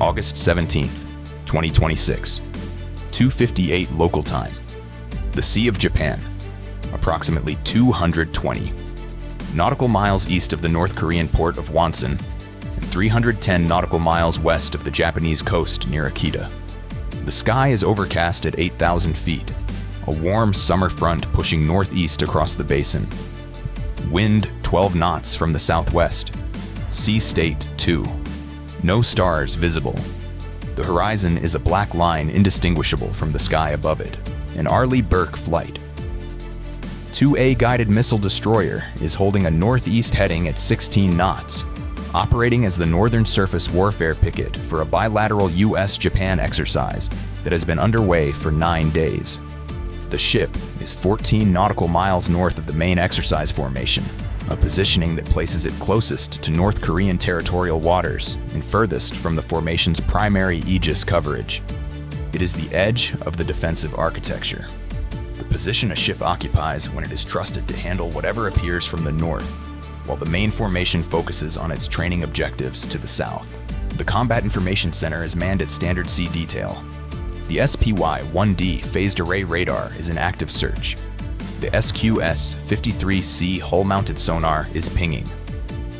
August 17th, 2026, 2:58 local time. The Sea of Japan, approximately 220 nautical miles east of the North Korean port of Wonsan and 310 nautical miles west of the Japanese coast near Akita. The sky is overcast at 8,000 feet, a warm summer front pushing northeast across the basin. Wind 12 knots from the southwest. Sea state 2. No stars visible. The horizon is a black line indistinguishable from the sky above it. An Arleigh Burke flight. 2A guided missile destroyer is holding a northeast heading at 16 knots, operating as the Northern Surface Warfare Picket for a bilateral U.S.-Japan exercise that has been underway for 9 days. The ship is 14 nautical miles north of the main exercise formation, a positioning that places it closest to North Korean territorial waters and furthest from the formation's primary Aegis coverage. It is the edge of the defensive architecture. The position a ship occupies when it is trusted to handle whatever appears from the north, while the main formation focuses on its training objectives to the south. The Combat Information Center is manned at standard sea detail. The SPY-1D phased array radar is in active search. The SQS-53C hull-mounted sonar is pinging.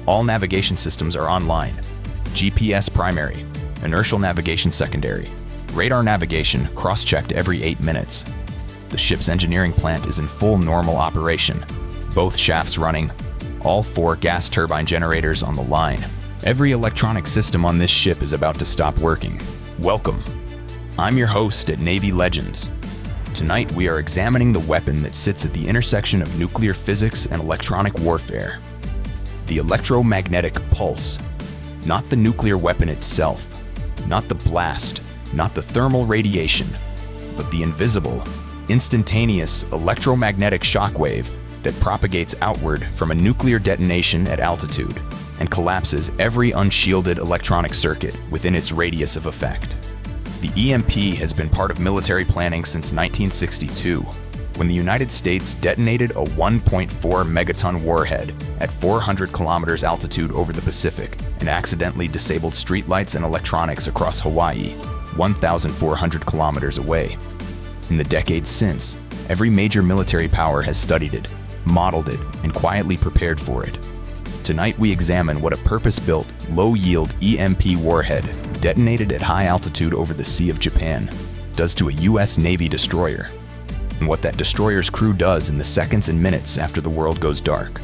All navigation systems are online. GPS primary, inertial navigation secondary, radar navigation cross-checked every 8 minutes. The ship's engineering plant is in full normal operation, both shafts running, all 4 gas turbine generators on the line. Every electronic system on this ship is about to stop working. Welcome. I'm your host at Navy Legends. Tonight we are examining the weapon that sits at the intersection of nuclear physics and electronic warfare. The electromagnetic pulse. Not the nuclear weapon itself, not the blast, not the thermal radiation, but the invisible, instantaneous electromagnetic shockwave that propagates outward from a nuclear detonation at altitude and collapses every unshielded electronic circuit within its radius of effect. The EMP has been part of military planning since 1962, when the United States detonated a 1.4 megaton warhead at 400 kilometers altitude over the Pacific and accidentally disabled streetlights and electronics across Hawaii, 1,400 kilometers away. In the decades since, every major military power has studied it, modeled it, and quietly prepared for it. Tonight we examine what a purpose-built, low-yield EMP warhead detonated at high altitude over the Sea of Japan does to a U.S. Navy destroyer, and what that destroyer's crew does in the seconds and minutes after the world goes dark.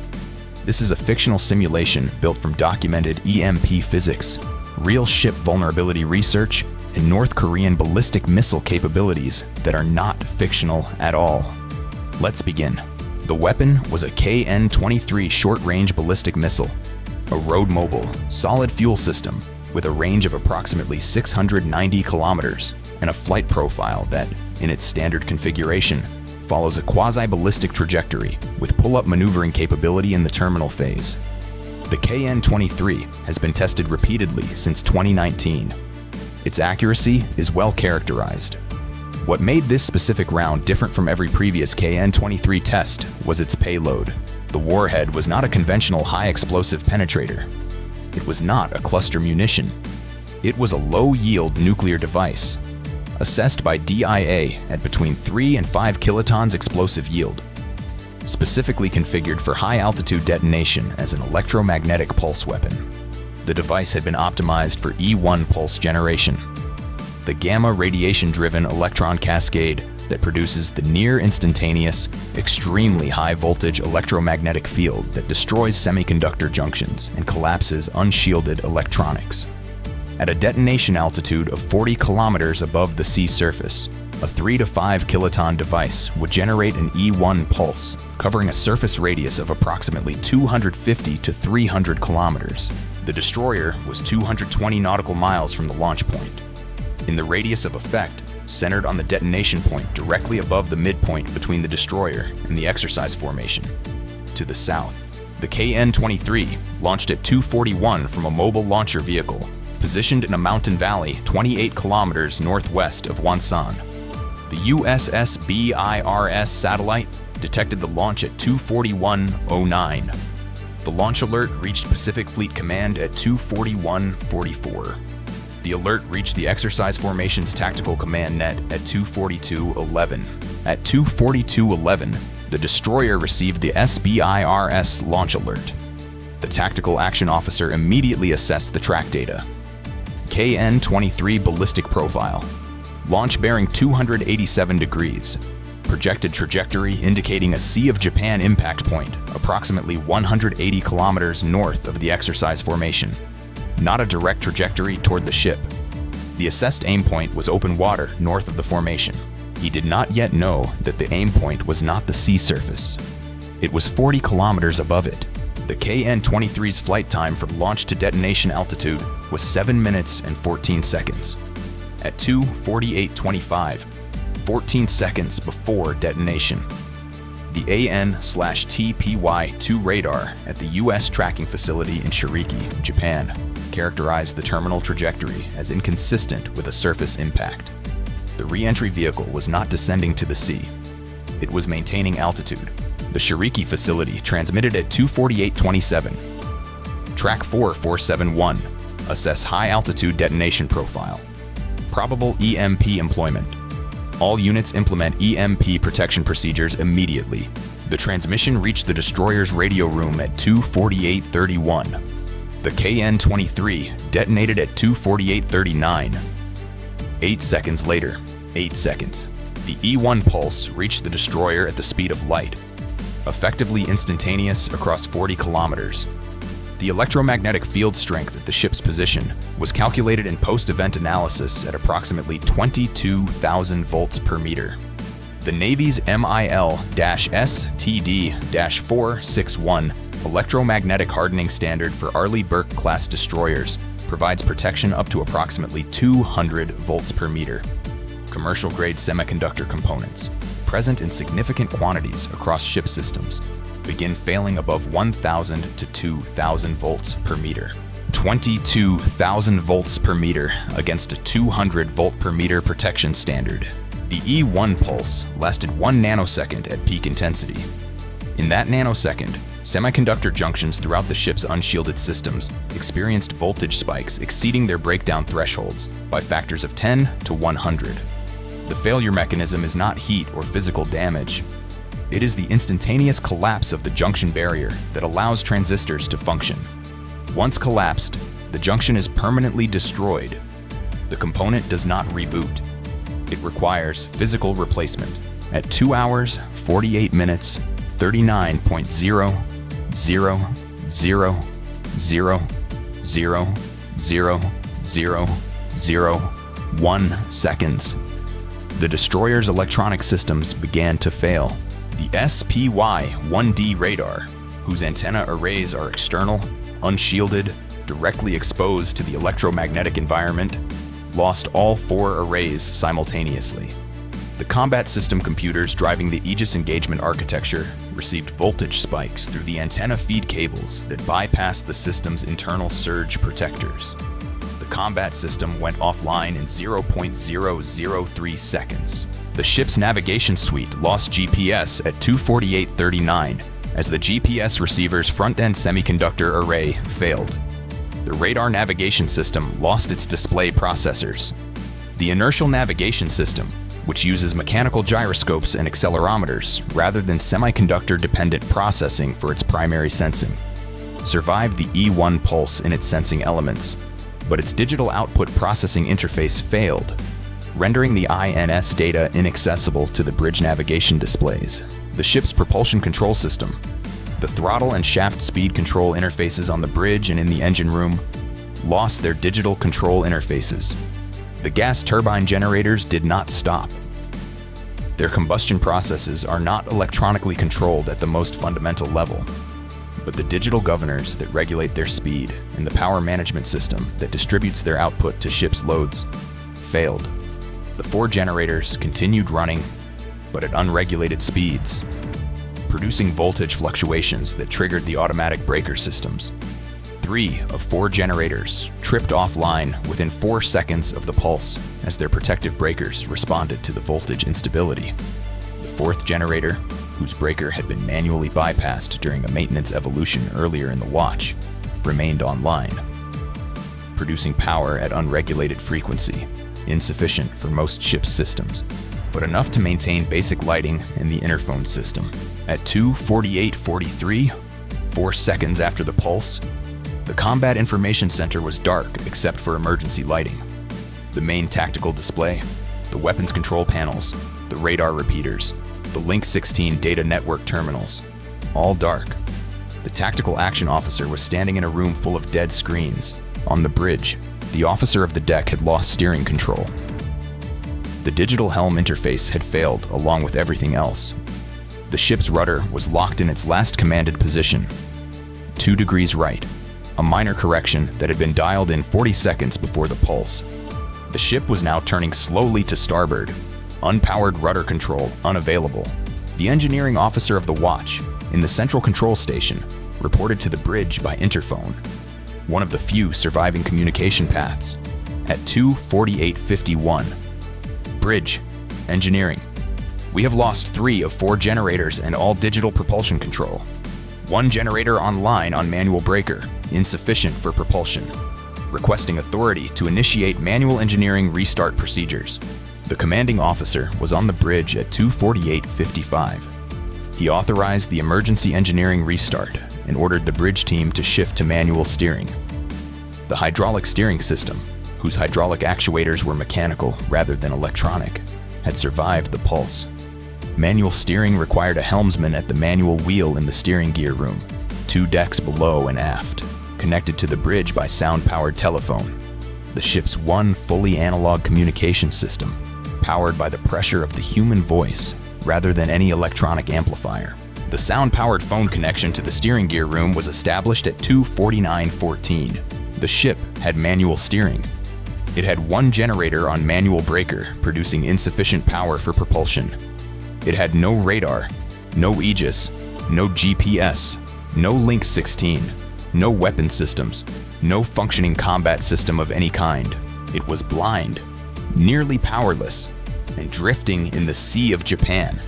This is a fictional simulation built from documented EMP physics, real ship vulnerability research, and North Korean ballistic missile capabilities that are not fictional at all. Let's begin. The weapon was a KN-23 short-range ballistic missile, a road-mobile, solid-fuel system with a range of approximately 690 kilometers and a flight profile that, in its standard configuration, follows a quasi-ballistic trajectory with pull-up maneuvering capability in the terminal phase. The KN-23 has been tested repeatedly since 2019. Its accuracy is well characterized. What made this specific round different from every previous KN-23 test was its payload. The warhead was not a conventional high-explosive penetrator. It was not a cluster munition. It was a low-yield nuclear device, assessed by DIA at between 3 and 5 kilotons explosive yield, specifically configured for high-altitude detonation as an electromagnetic pulse weapon. The device had been optimized for E1 pulse generation, the gamma radiation-driven electron cascade that produces the near-instantaneous, extremely high-voltage electromagnetic field that destroys semiconductor junctions and collapses unshielded electronics. At a detonation altitude of 40 kilometers above the sea surface, a 3 to 5 kiloton device would generate an E1 pulse, covering a surface radius of approximately 250 to 300 kilometers. The destroyer was 220 nautical miles from the launch point. In the radius of effect, centered on the detonation point directly above the midpoint between the destroyer and the exercise formation. To the south, the KN-23 launched at 2:41 from a mobile launcher vehicle, positioned in a mountain valley 28 kilometers northwest of Wonsan. The USS BIRS satellite detected the launch at 2:41:09. The launch alert reached Pacific Fleet Command at 2:41:44. The alert reached the exercise formation's tactical command net at 2:42:11. At 2:42:11, the destroyer received the SBIRS launch alert. The tactical action officer immediately assessed the track data. KN-23 ballistic profile. Launch bearing 287 degrees. Projected trajectory indicating a Sea of Japan impact point, approximately 180 kilometers north of the exercise formation. Not a direct trajectory toward the ship. The assessed aim point was open water north of the formation. He did not yet know that the aim point was not the sea surface. It was 40 kilometers above it. The KN-23's flight time from launch to detonation altitude was 7 minutes and 14 seconds. At 2:48:25, 14 seconds before detonation, the AN/TPY-2 radar at the U.S. tracking facility in Shiriki, Japan, characterized the terminal trajectory as inconsistent with a surface impact. The re-entry vehicle was not descending to the sea. It was maintaining altitude. The Shiriki facility transmitted at 2:48:27. Track 4471. Assess high altitude detonation profile. Probable EMP employment. All units implement EMP protection procedures immediately. The transmission reached the destroyer's radio room at 2:48:31. The KN-23 detonated at 2:48:39. 8 seconds later, 8 seconds, the E-1 pulse reached the destroyer at the speed of light, effectively instantaneous across 40 kilometers. The electromagnetic field strength at the ship's position was calculated in post-event analysis at approximately 22,000 volts per meter. The Navy's MIL-STD-461 electromagnetic hardening standard for Arleigh Burke-class destroyers provides protection up to approximately 200 volts per meter. Commercial-grade semiconductor components, present in significant quantities across ship systems, begin failing above 1,000 to 2,000 volts per meter. 22,000 volts per meter against a 200 volt per meter protection standard. The E-1 pulse lasted 1 nanosecond at peak intensity. In that nanosecond, semiconductor junctions throughout the ship's unshielded systems experienced voltage spikes exceeding their breakdown thresholds by factors of 10 to 100. The failure mechanism is not heat or physical damage. It is the instantaneous collapse of the junction barrier that allows transistors to function. Once collapsed, the junction is permanently destroyed. The component does not reboot. It requires physical replacement. At 2 hours, 48 minutes, 39.000000001 seconds, the destroyer's electronic systems began to fail. The SPY-1D radar, whose antenna arrays are external, unshielded, directly exposed to the electromagnetic environment, lost all 4 arrays simultaneously. The combat system computers driving the Aegis engagement architecture received voltage spikes through the antenna feed cables that bypassed the system's internal surge protectors. The combat system went offline in 0.003 seconds. The ship's navigation suite lost GPS at 2:48:39 as the GPS receiver's front-end semiconductor array failed. The radar navigation system lost its display processors. The inertial navigation system, which uses mechanical gyroscopes and accelerometers rather than semiconductor-dependent processing for its primary sensing, survived the E-1 pulse in its sensing elements, but its digital output processing interface failed, rendering the INS data inaccessible to the bridge navigation displays. The ship's propulsion control system, the throttle and shaft speed control interfaces on the bridge and in the engine room, lost their digital control interfaces. The gas turbine generators did not stop. Their combustion processes are not electronically controlled at the most fundamental level, but the digital governors that regulate their speed and the power management system that distributes their output to ship's loads failed. The 4 generators continued running, but at unregulated speeds, producing voltage fluctuations that triggered the automatic breaker systems. 3 of 4 generators tripped offline within 4 seconds of the pulse as their protective breakers responded to the voltage instability. The 4th generator, whose breaker had been manually bypassed during a maintenance evolution earlier in the watch, remained online. producing power at unregulated frequency, insufficient for most ship's systems, but enough to maintain basic lighting in the interphone system. At 2:48:43, 4 seconds after the pulse, the Combat Information Center was dark except for emergency lighting. The main tactical display, the weapons control panels, the radar repeaters, the Link 16 data network terminals, all dark. The tactical action officer was standing in a room full of dead screens. On the bridge, the officer of the deck had lost steering control. The digital helm interface had failed along with everything else. The ship's rudder was locked in its last commanded position, 2 degrees right, a minor correction that had been dialed in 40 seconds before the pulse. The ship was now turning slowly to starboard, unpowered rudder control unavailable. The engineering officer of the watch, in the central control station, reported to the bridge by interphone, one of the few surviving communication paths, at 2:48:51. Bridge, engineering. We have lost 3 of 4 generators and all digital propulsion control. 1 generator online on manual breaker, insufficient for propulsion. Requesting authority to initiate manual engineering restart procedures. The commanding officer was on the bridge at 2:48:55. He authorized the emergency engineering restart and ordered the bridge team to shift to manual steering. The hydraulic steering system, whose hydraulic actuators were mechanical rather than electronic, had survived the pulse. Manual steering required a helmsman at the manual wheel in the steering gear room, 2 decks below and aft, connected to the bridge by sound-powered telephone. The ship's one fully analog communication system, powered by the pressure of the human voice rather than any electronic amplifier. The sound-powered phone connection to the steering gear room was established at 2:49:14. The ship had manual steering. It had 1 generator on manual breaker, producing insufficient power for propulsion. It had no radar, no Aegis, no GPS, no Link 16, no weapon systems, no functioning combat system of any kind. It was blind, nearly powerless, and drifting in the Sea of Japan.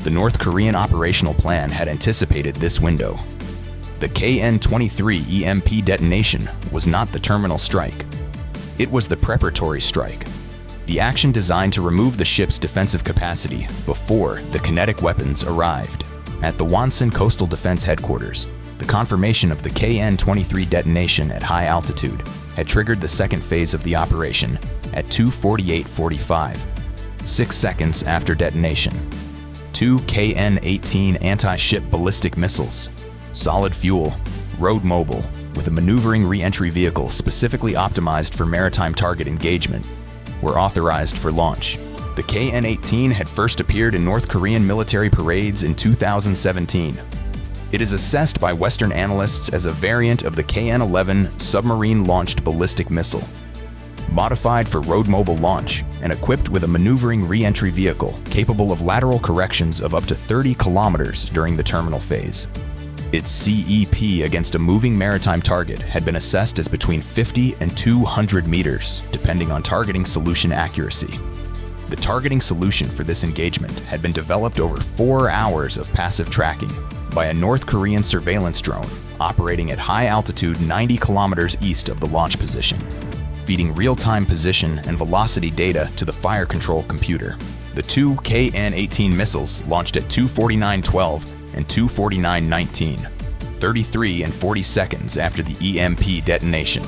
The North Korean operational plan had anticipated this window. The KN-23 EMP detonation was not the terminal strike. It was the preparatory strike, the action designed to remove the ship's defensive capacity before the kinetic weapons arrived. At the Wonsan Coastal Defense Headquarters, the confirmation of the KN-23 detonation at high altitude had triggered the second phase of the operation at 2:48:45, 6 seconds after detonation. 2 KN-18 anti-ship ballistic missiles, solid fuel, road mobile, with a maneuvering re-entry vehicle specifically optimized for maritime target engagement, were authorized for launch. The KN-18 had first appeared in North Korean military parades in 2017. It is assessed by Western analysts as a variant of the KN-11 submarine-launched ballistic missile, modified for road mobile launch and equipped with a maneuvering re-entry vehicle capable of lateral corrections of up to 30 kilometers during the terminal phase. Its CEP against a moving maritime target had been assessed as between 50 and 200 meters, depending on targeting solution accuracy. The targeting solution for this engagement had been developed over 4 hours of passive tracking by a North Korean surveillance drone operating at high altitude 90 kilometers east of the launch position, feeding real-time position and velocity data to the fire control computer. The 2 KN-18 missiles launched at 2:49:12 and 2:49:19, 33 and 40 seconds after the EMP detonation.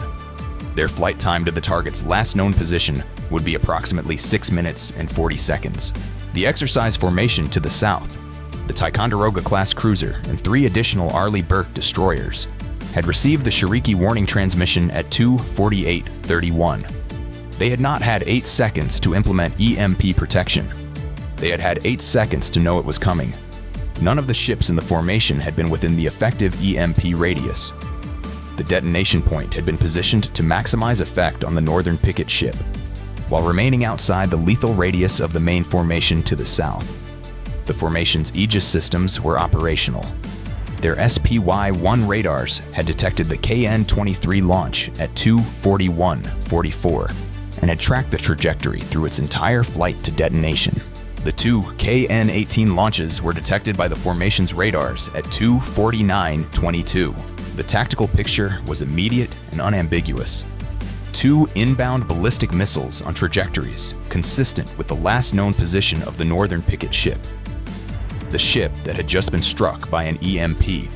Their flight time to the target's last known position would be approximately 6 minutes and 40 seconds. The exercise formation to the south, the Ticonderoga-class cruiser and 3 additional Arleigh Burke destroyers, had received the Shiriki warning transmission at 2:48:31. They had not had 8 seconds to implement EMP protection. They had had 8 seconds to know it was coming. None of the ships in the formation had been within the effective EMP radius. The detonation point had been positioned to maximize effect on the northern picket ship, while remaining outside the lethal radius of the main formation to the south. The formation's Aegis systems were operational. Their SPY-1 radars had detected the KN-23 launch at 2:41:44 and had tracked the trajectory through its entire flight to detonation. The 2 KN-18 launches were detected by the formation's radars at 2:49:22. The tactical picture was immediate and unambiguous. 2 inbound ballistic missiles on trajectories consistent with the last known position of the northern picket ship. The ship that had just been struck by an EMP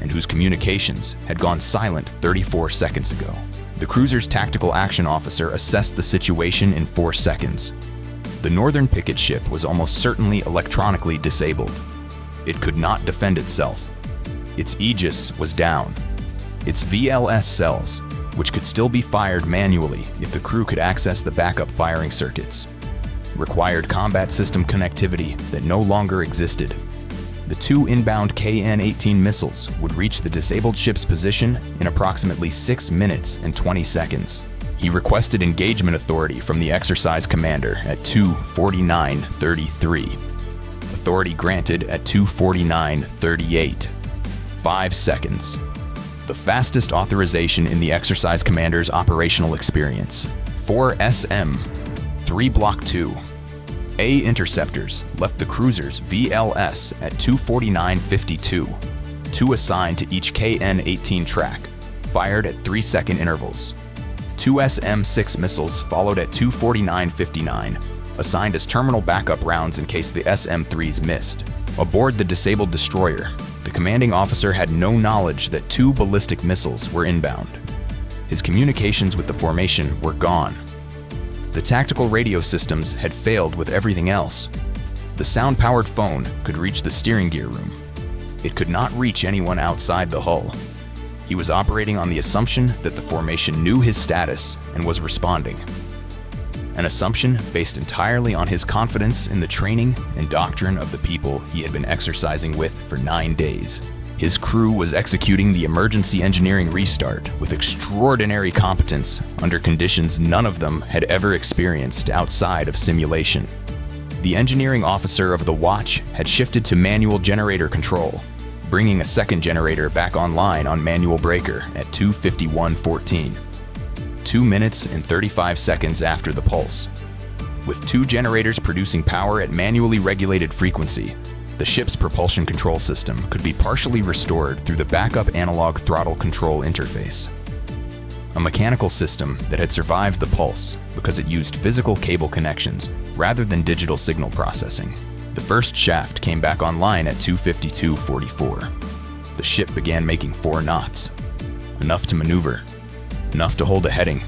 and whose communications had gone silent 34 seconds ago. The cruiser's tactical action officer assessed the situation in 4 seconds. The northern picket ship was almost certainly electronically disabled. It could not defend itself. Its Aegis was down. Its VLS cells, which could still be fired manually if the crew could access the backup firing circuits, required combat system connectivity that no longer existed. The 2 inbound KN-18 missiles would reach the disabled ship's position in approximately 6 minutes and 20 seconds. He requested engagement authority from the exercise commander at 2:49:33. Authority granted at 2:49:38. 5 seconds. The fastest authorization in the exercise commander's operational experience. 4 SM, 3 Block 2. A interceptors left the cruiser's VLS at 2:49:52, 2 assigned to each KN-18 track, fired at 3-second intervals. 2 SM-6 missiles followed at 2:49:59, assigned as terminal backup rounds in case the SM-3s missed. Aboard the disabled destroyer, the commanding officer had no knowledge that 2 ballistic missiles were inbound. His communications with the formation were gone. The tactical radio systems had failed with everything else. The sound-powered phone could reach the steering gear room. It could not reach anyone outside the hull. He was operating on the assumption that the formation knew his status and was responding. An assumption based entirely on his confidence in the training and doctrine of the people he had been exercising with for 9 days. His crew was executing the emergency engineering restart with extraordinary competence under conditions none of them had ever experienced outside of simulation. The engineering officer of the watch had shifted to manual generator control, bringing a second generator back online on manual breaker at 2:51:14. 2 minutes and 35 seconds after the pulse. With 2 generators producing power at manually regulated frequency, the ship's propulsion control system could be partially restored through the backup analog throttle control interface. A mechanical system that had survived the pulse because it used physical cable connections rather than digital signal processing. The first shaft came back online at 2:52:44. The ship began making 4 knots. Enough to maneuver. Enough to hold a heading.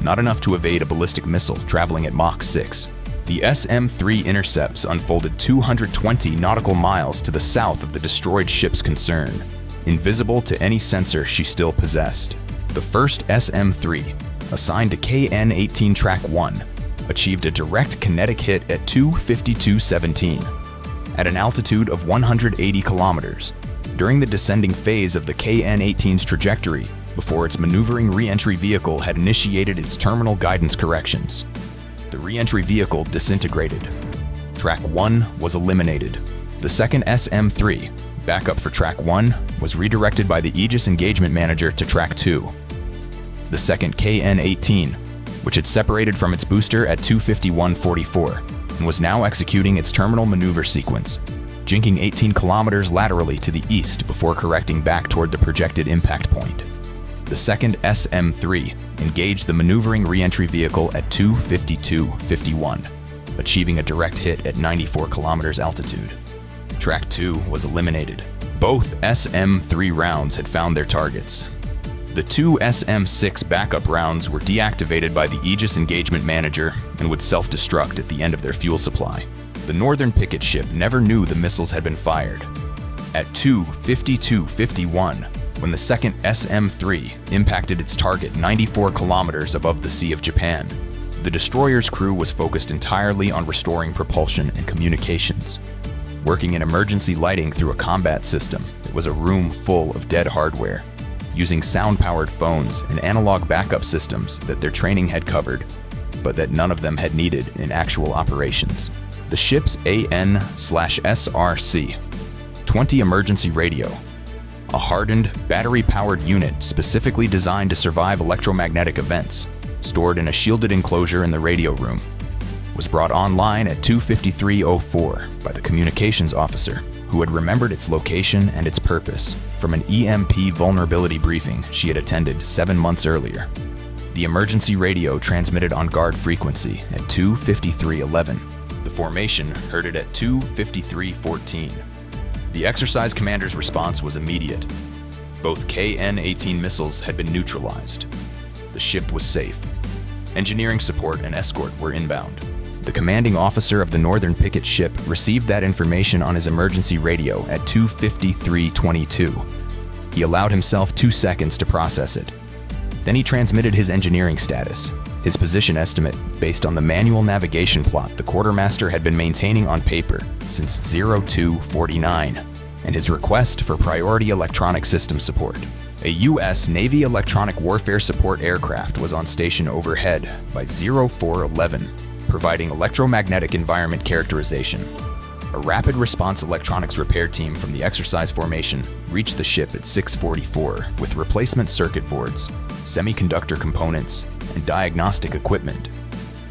Not enough to evade a ballistic missile traveling at Mach 6. The SM-3 intercepts unfolded 220 nautical miles to the south of the destroyed ship's concern, invisible to any sensor she still possessed. The first SM-3, assigned to KN-18 Track 1, achieved a direct kinetic hit at 2:52:17. At an altitude of 180 kilometers, during the descending phase of the KN-18's trajectory, before its maneuvering re-entry vehicle had initiated its terminal guidance corrections. The re-entry vehicle disintegrated. Track 1 was eliminated. The second SM-3, backup for Track 1, was redirected by the Aegis engagement manager to Track 2. The second KN-18, which had separated from its booster at 2:51:44 and was now executing its terminal maneuver sequence, jinking 18 kilometers laterally to the east before correcting back toward the projected impact point. The second SM-3 engaged the maneuvering re-entry vehicle at 2:52:51, achieving a direct hit at 94 kilometers altitude. Track 2 was eliminated. Both SM-3 rounds had found their targets. The 2 SM-6 backup rounds were deactivated by the Aegis engagement manager and would self-destruct at the end of their fuel supply. The northern picket ship never knew the missiles had been fired. At 2:52:51, when the second SM-3 impacted its target 94 kilometers above the Sea of Japan, the destroyer's crew was focused entirely on restoring propulsion and communications. Working in emergency lighting through a combat system, it was a room full of dead hardware, using sound-powered phones and analog backup systems that their training had covered, but that none of them had needed in actual operations. The ship's AN/SRC 20 emergency radio, a hardened, battery-powered unit specifically designed to survive electromagnetic events, stored in a shielded enclosure in the radio room, was brought online at 2:53:04 by the communications officer, who had remembered its location and its purpose from an EMP vulnerability briefing she had attended 7 months earlier. The emergency radio transmitted on guard frequency at 2:53:11. The formation heard it at 2:53:14. The exercise commander's response was immediate. Both KN-18 missiles had been neutralized. The ship was safe. Engineering support and escort were inbound. The commanding officer of the Northern Picket ship received that information on his emergency radio at 2:53:22. He allowed himself 2 seconds to process it. Then he transmitted his engineering status, his position estimate based on the manual navigation plot the quartermaster had been maintaining on paper since 02:49, and his request for priority electronic system support. A U.S. Navy electronic warfare support aircraft was on station overhead by 04:11, providing electromagnetic environment characterization. A rapid response electronics repair team from the exercise formation reached the ship at 6:44 with replacement circuit boards, semiconductor components, and diagnostic equipment.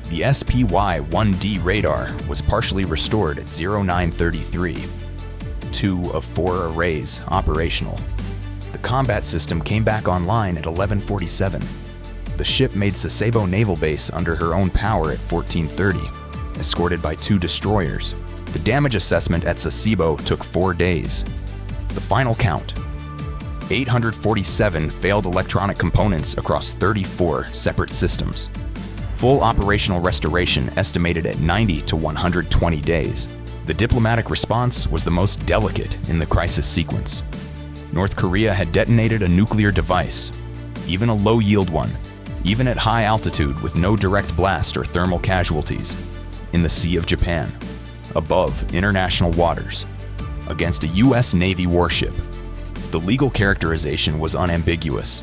The SPY-1D radar was partially restored at 09:33. 2 of 4 arrays operational. The combat system came back online at 11:47. The ship made Sasebo Naval Base under her own power at 14:30, escorted by 2 destroyers. The damage assessment at Sasebo took 4 days. The final count: 847 failed electronic components across 34 separate systems. Full operational restoration estimated at 90 to 120 days. The diplomatic response was the most delicate in the crisis sequence. North Korea had detonated a nuclear device, even a low-yield one, even at high altitude with no direct blast or thermal casualties, in the Sea of Japan, above international waters, against a U.S. Navy warship. The legal characterization was unambiguous,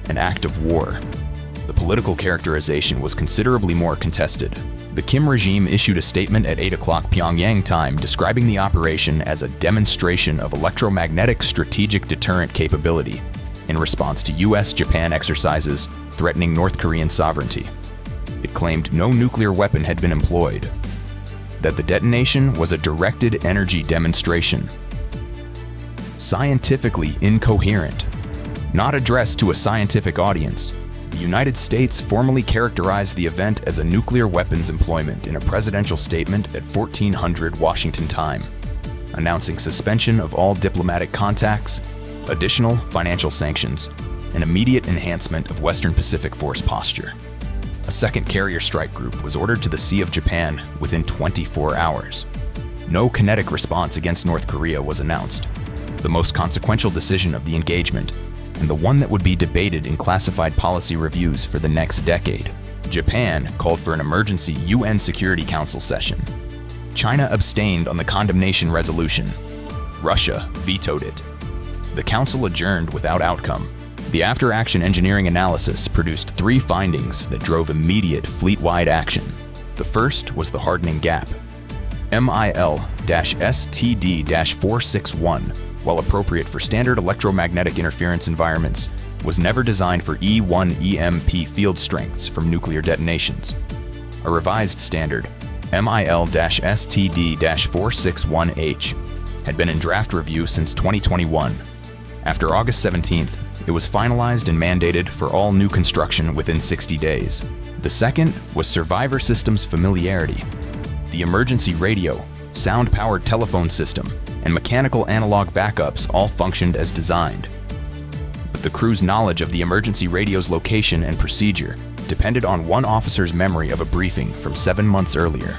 an act of war. The political characterization was considerably more contested. The Kim regime issued a statement at 8 o'clock Pyongyang time describing the operation as a demonstration of electromagnetic strategic deterrent capability in response to U.S.-Japan exercises threatening North Korean sovereignty. It claimed no nuclear weapon had been employed, that the detonation was a directed energy demonstration. Scientifically incoherent, not addressed to a scientific audience. The United States formally characterized the event as a nuclear weapons employment in a presidential statement at 1400 Washington time, announcing suspension of all diplomatic contacts, additional financial sanctions, and immediate enhancement of Western Pacific Force posture. A second carrier strike group was ordered to the Sea of Japan within 24 hours. No kinetic response against North Korea was announced. The most consequential decision of the engagement, and the one that would be debated in classified policy reviews for the next decade. Japan called for an emergency UN Security Council session. China abstained on the condemnation resolution. Russia vetoed it. The council adjourned without outcome. The after-action engineering analysis produced 3 findings that drove immediate fleet-wide action. The first was the hardening gap. MIL-STD-461, while appropriate for standard electromagnetic interference environments, was never designed for E1 EMP field strengths from nuclear detonations. A revised standard, MIL-STD-461H, had been in draft review since 2021. After August 17th, it was finalized and mandated for all new construction within 60 days. The second was survivor systems familiarity. The emergency radio, sound-powered telephone system, and mechanical analog backups all functioned as designed. But the crew's knowledge of the emergency radio's location and procedure depended on one officer's memory of a briefing from 7 months earlier.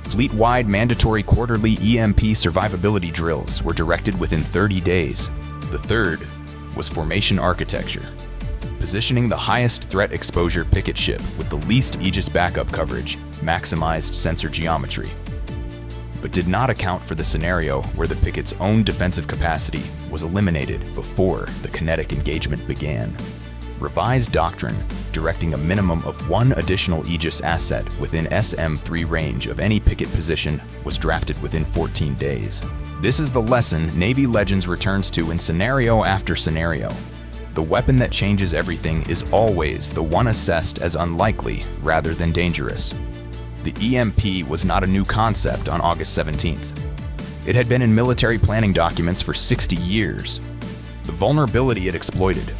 Fleet-wide mandatory quarterly EMP survivability drills were directed within 30 days. The third was formation architecture, positioning the highest threat exposure picket ship with the least Aegis backup coverage, maximized sensor geometry, but did not account for the scenario where the picket's own defensive capacity was eliminated before the kinetic engagement began. Revised doctrine, directing a minimum of 1 additional Aegis asset within SM-3 range of any picket position, was drafted within 14 days. This is the lesson Navy Legends returns to in scenario after scenario. The weapon that changes everything is always the one assessed as unlikely rather than dangerous. The EMP was not a new concept on August 17th. It had been in military planning documents for 60 years. The vulnerability it exploited,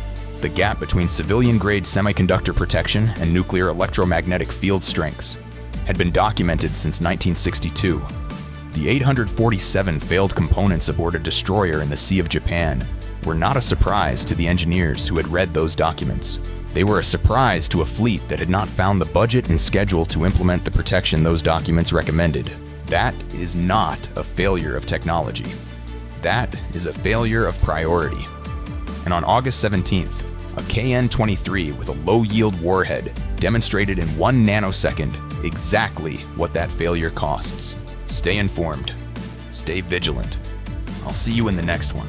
the gap between civilian-grade semiconductor protection and nuclear electromagnetic field strengths had been documented since 1962. The 847 failed components aboard a destroyer in the Sea of Japan were not a surprise to the engineers who had read those documents. They were a surprise to a fleet that had not found the budget and schedule to implement the protection those documents recommended. That is not a failure of technology. That is a failure of priority. And on August 17th, a KN-23 with a low-yield warhead demonstrated in 1 nanosecond exactly what that failure costs. Stay informed. Stay vigilant. I'll see you in the next one.